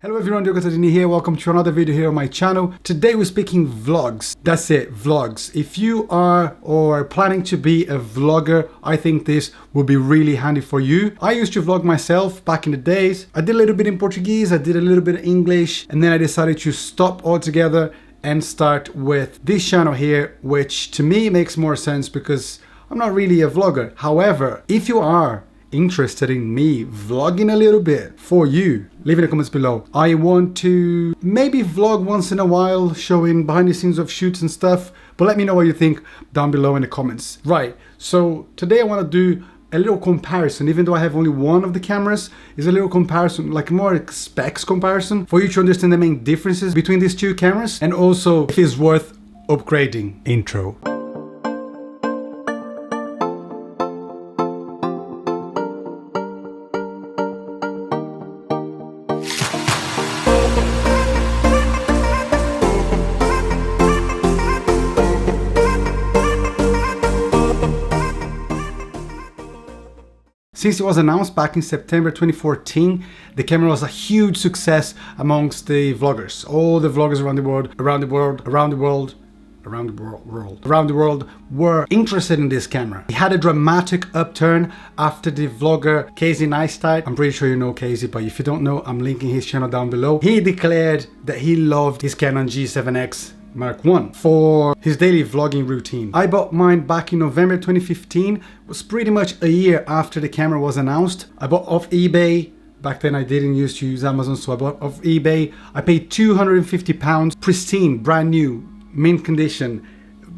Hello everyone, Joe here. Welcome to another video here on my channel. Today we're speaking vlogs. That's it, vlogs. If you are or planning to be a vlogger, I think this will be really handy for you. I used to vlog myself back in the days. I did a little bit in Portuguese, I did a little bit of English, and then I decided to stop altogether and start with this channel here, which to me makes more sense because I'm not really a vlogger. However, if you are interested in me vlogging a little bit for you, leave in the comments below. I want to maybe vlog once in a while, showing behind the scenes of shoots and stuff, but let me know what you think down below in the comments. Right, so today I want to do a little comparison. Even though I have only one of the cameras, is a little comparison, like more specs comparison, for you to understand the main differences between these two cameras, and also if it's worth upgrading. Intro. Since it was announced back in September 2014, the camera was a huge success amongst the vloggers. All the vloggers around the world were interested in this camera. It had a dramatic upturn after the vlogger Casey Neistat. I'm pretty sure you know Casey, but if you don't know, I'm linking his channel down below. He declared that he loved his Canon G7X MK1 for his daily vlogging routine. I bought mine back in November 2015. It was pretty much a year after the camera was announced. I bought off eBay. Back then I didn't used to use Amazon, so I bought off eBay. I paid £250, pristine, brand new, mint condition.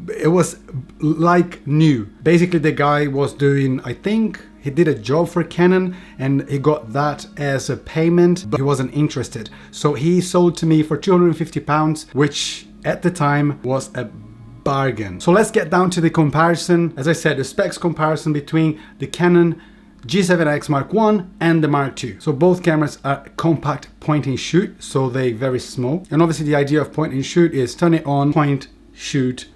It was like new. Basically the guy was doing, I think he did a job for Canon and he got that as a payment, but he wasn't interested. So he sold to me for £250, which at the time was a bargain. So let's get down to the comparison. As I said, the specs comparison between the Canon G7X MK1 and the Mark II. So both cameras are compact point and shoot, so they're very small. And obviously the idea of point and shoot is turn it on, point, shoot,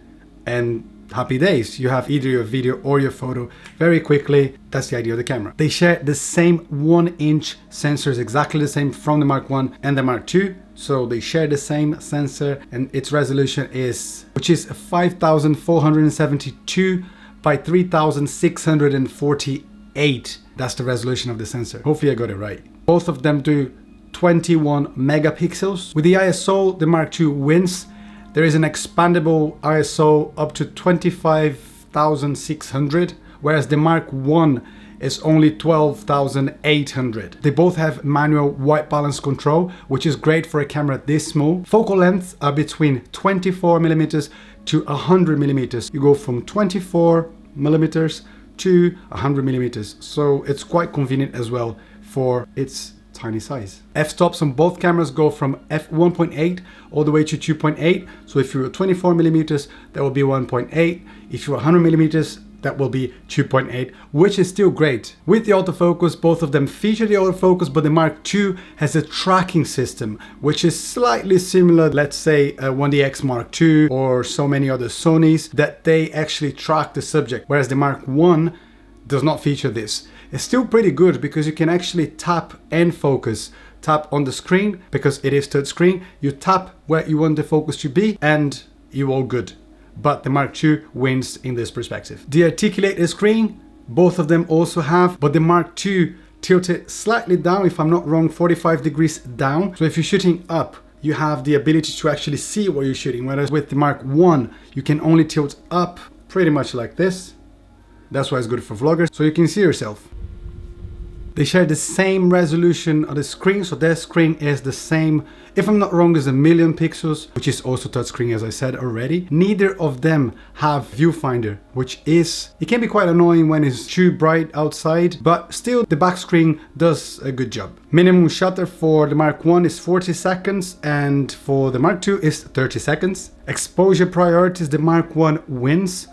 and happy days. You have either your video or your photo very quickly. That's the idea of the camera. They share the same 1-inch sensors, exactly the same from the Mark I and the Mark II. So they share the same sensor, and its resolution is, which is 5472 by 3648. That's the resolution of the sensor. Hopefully I got it right. Both of them do 21 megapixels. With the ISO, the Mark II wins. There is an expandable ISO up to 25,600, whereas the Mark I is only 12,800. They both have manual white balance control, which is great for a camera this small. Focal lengths are between 24mm to 100mm. You go from 24mm to 100mm, so it's quite convenient as well for its tiny size. F-stops on both cameras go from f1.8 all the way to 2.8. So if you're 24mm, that will be 1.8. If you're 100mm, that will be 2.8, which is still great. With the autofocus, both of them feature the autofocus, but the Mark II has a tracking system, which is slightly similar, let's say a 1DX Mark II or so many other Sonys, that they actually track the subject, whereas the Mark I does not feature this. It's still pretty good because you can actually tap and focus. Tap on the screen, because it is touch screen, you tap where you want the focus to be and you're all good. But the Mark II wins in this perspective. The articulated screen, both of them also have, but the Mark II tilted slightly down, if I'm not wrong, 45 degrees down. So if you're shooting up, you have the ability to actually see what you're shooting, whereas with the Mark I, you can only tilt up pretty much like this. That's why it's good for vloggers, so you can see yourself. They share the same resolution on the screen, so their screen is the same, if I'm not wrong, is 1,000,000 pixels, which is also touchscreen, as I said already. Neither of them have viewfinder, which is, it can be quite annoying when it's too bright outside, but still the back screen does a good job. Minimum shutter for the Mark I is 40 seconds and for the Mark II is 30 seconds. Exposure priorities, the Mark I wins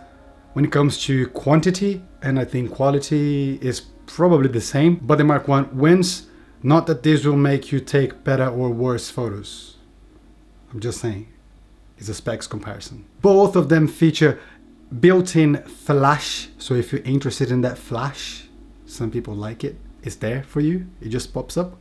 when it comes to quantity, and I think quality is probably the same, but the Mark I wins. Not that this will make you take better or worse photos. I'm just saying, it's a specs comparison. Both of them feature built-in flash, so if you're interested in that flash, some people like it, it's there for you. It just pops up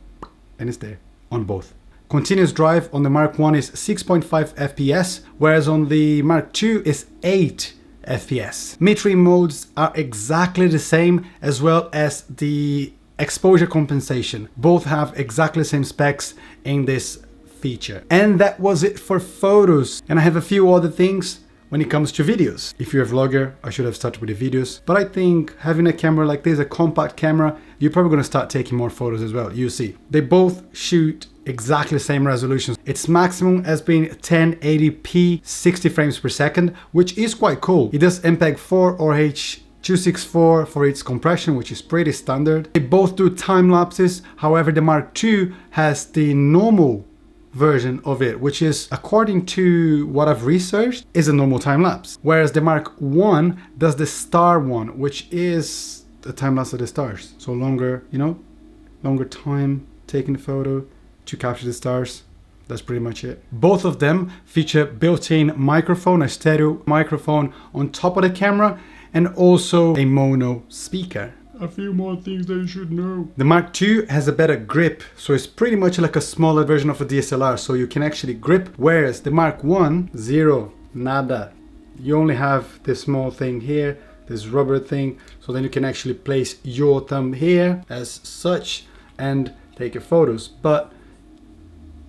and it's there on both. Continuous drive on the Mark 1 is 6.5 FPS, whereas on the Mark 2 is 8 FPS. Metering modes are exactly the same, as well as the exposure compensation. Both have exactly the same specs in this feature. And that was it for photos. And I have a few other things when it comes to videos. If you're a vlogger, I should have started with the videos. But I think having a camera like this, a compact camera, you're probably going to start taking more photos as well. You see, they both shoot exactly the same resolution. Its maximum has been 1080p 60 frames per second, which is quite cool. It does MPEG-4 or H.264 for its compression, which is pretty standard. They both do time lapses. However, the Mark II has the normal version of it, which is, according to what I've researched, is a normal time lapse. Whereas the Mark I does the star one, which is the time lapse of the stars. So longer, you know, longer time taking the photo to capture the stars. That's pretty much it. Both of them feature built-in microphone, a stereo microphone on top of the camera, and also a mono speaker. A few more things that you should know. The Mark II has a better grip, so it's pretty much like a smaller version of a DSLR, so you can actually grip, whereas the Mark I, zero, nada. You only have this small thing here, this rubber thing, so then you can actually place your thumb here as such and take your photos, but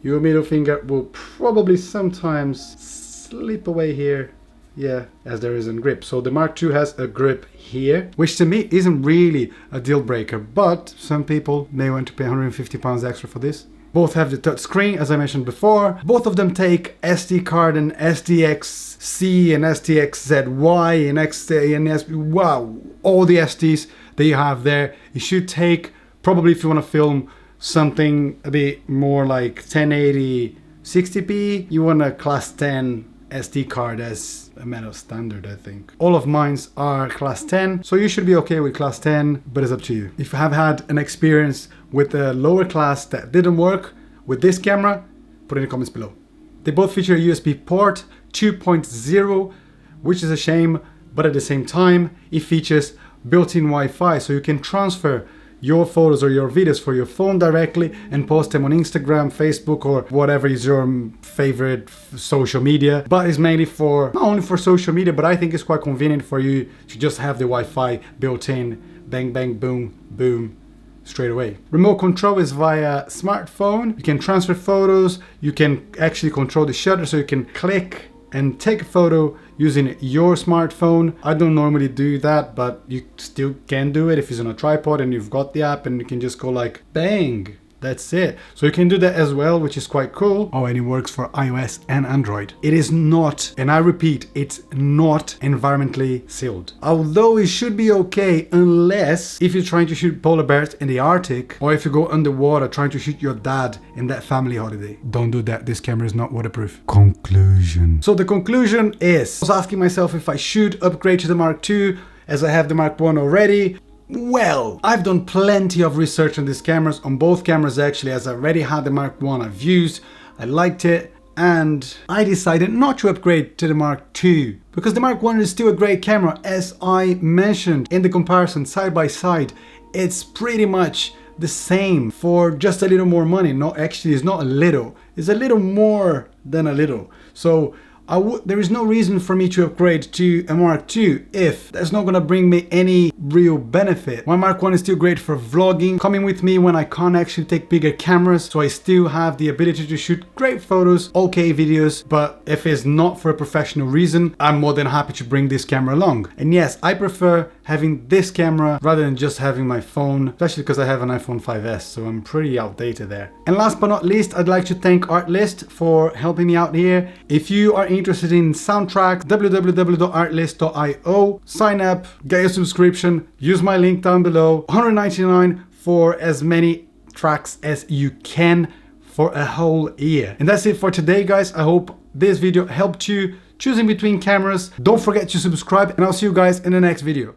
your middle finger will probably sometimes slip away here. Yeah, as there isn't grip. So the Mark II has a grip here, which to me isn't really a deal breaker, but some people may want to pay £150 extra for this. Both have the touch screen, as I mentioned before. Both of them take SD card and SDXC and SDXZY and XA and SP. Wow, all the SDs that you have there. It should take, probably if you want to film something a bit more like 1080 60p, you want a class 10 SD card as a matter of standard, I think. All of mines are class 10, so you should be okay with class 10, but it's up to you. If you have had an experience with a lower class that didn't work with this camera, put it in the comments below. They both feature a USB port 2.0, which is a shame, but at the same time, it features built-in Wi-Fi, so you can transfer your photos or your videos for your phone directly and post them on Instagram, Facebook, or whatever is your favorite social media. But it's mainly for, not only for social media, but I think it's quite convenient for you to just have the Wi-Fi built in, bang, bang, boom, boom, straight away. Remote control is via smartphone. You can transfer photos, you can actually control the shutter, so you can click and take a photo using your smartphone. I don't normally do that, but you still can do it if it's on a tripod and you've got the app, and you can just go like bang, that's it. So you can do that as well, which is quite cool. Oh, and it works for iOS and Android. It is not, and I repeat, it's not environmentally sealed. Although it should be okay unless if you're trying to shoot polar bears in the Arctic, or if you go underwater trying to shoot your dad in that family holiday. Don't do that. This camera is not waterproof. Conclusion. So the conclusion is, I was asking myself if I should upgrade to the Mark II as I have the Mark I already. Well, I've done plenty of research on these cameras, on both cameras actually, as I already had the Mark I I've used, I liked it, and I decided not to upgrade to the Mark II, because the Mark I is still a great camera. As I mentioned in the comparison side by side, it's pretty much the same for just a little more money. No, actually it's not a little, it's a little more than a little. So there is no reason for me to upgrade to a Mark II if that's not gonna bring me any real benefit. My Mark I is still great for vlogging, coming with me when I can't actually take bigger cameras, so I still have the ability to shoot great photos, okay videos, but if it's not for a professional reason, I'm more than happy to bring this camera along. And yes, I prefer having this camera rather than just having my phone, especially because I have an iPhone 5S, so I'm pretty outdated there. And last but not least, I'd like to thank ARTLIST for helping me out here. If you are interested in soundtracks, www.artlist.io, sign up, get your subscription, use my link down below. $199 for as many tracks as you can for a whole year. And that's it for today, guys. I hope this video helped you choosing between cameras. Don't forget to subscribe, and I'll see you guys in the next video.